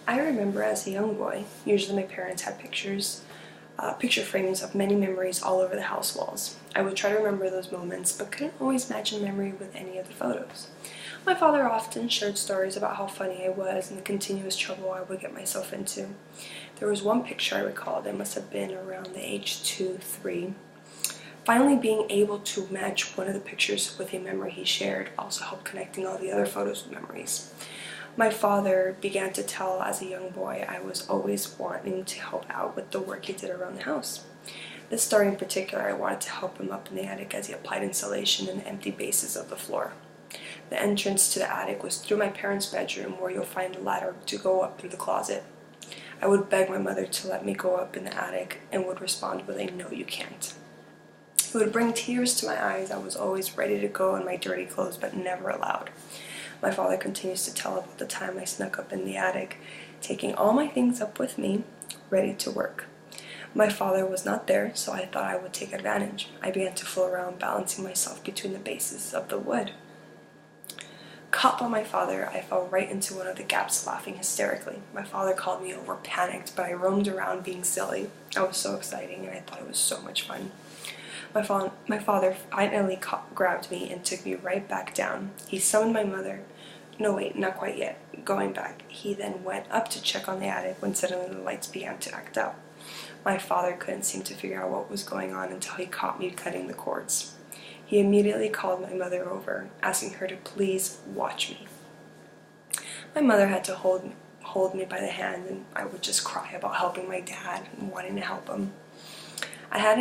I remember as a young boy, usually my parents had picture frames of many memories all over the house walls. I would try to remember those moments, but couldn't always match a memory with any of the photos. My father often shared stories about how funny I was and the continuous trouble I would get myself into. There was one picture I recall that must have been around the age 2, 3. Finally being able to match one of the pictures with a memory he shared also helped connecting all the other photos with memories. My father began to tell as a young boy I was always wanting to help out with the work he did around the house. This story in particular, I wanted to help him up in the attic as he applied insulation in the empty bases of the floor. The entrance to the attic was through my parents' bedroom, where you'll find a ladder to go up through the closet. I would beg my mother to let me go up in the attic and would respond with a "no, you can't." It would bring tears to my eyes. I was always ready to go in my dirty clothes, but never allowed. My father continues to tell about the time I snuck up in the attic, taking all my things up with me, ready to work. My father was not there, so I thought I would take advantage. I began to fool around, balancing myself between the bases of the wood. Caught by my father, I fell right into one of the gaps, laughing hysterically. My father called me over, panicked, but I roamed around being silly. I was so exciting, and I thought it was so much fun. My father finally grabbed me and took me right back down. He summoned my mother. No, wait, not quite yet. Going back. He then went up to check on the attic when suddenly the lights began to act up. My father couldn't seem to figure out what was going on until he caught me cutting the cords. He immediately called my mother over, asking her to please watch me. My mother had to hold me by the hand, and I would just cry about helping my dad and wanting to help him. I had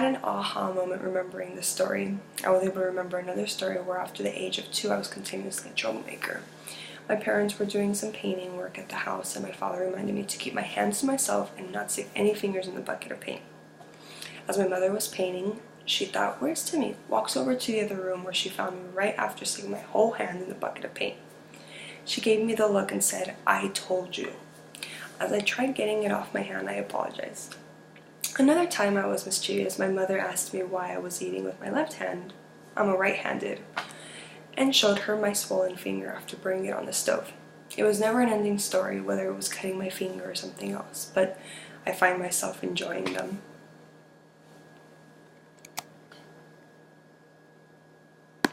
an aha moment remembering this story. I was able to remember another story where after the age of 2 I was continuously a troublemaker. My parents were doing some painting work at the house, and my father reminded me to keep my hands to myself and not stick any fingers in the bucket of paint. As my mother was painting, she thought, "Where's Timmy?" Walks over to the other room, where she found me right after sticking my whole hand in the bucket of paint. She gave me the look and said, "I told you." As I tried getting it off my hand, I apologized. Another time I was mischievous. My mother asked me why I was eating with my left hand. I'm a right-handed, and showed her my swollen finger after burning it on the stove. It was never an ending story, whether it was cutting my finger or something else, but I find myself enjoying them.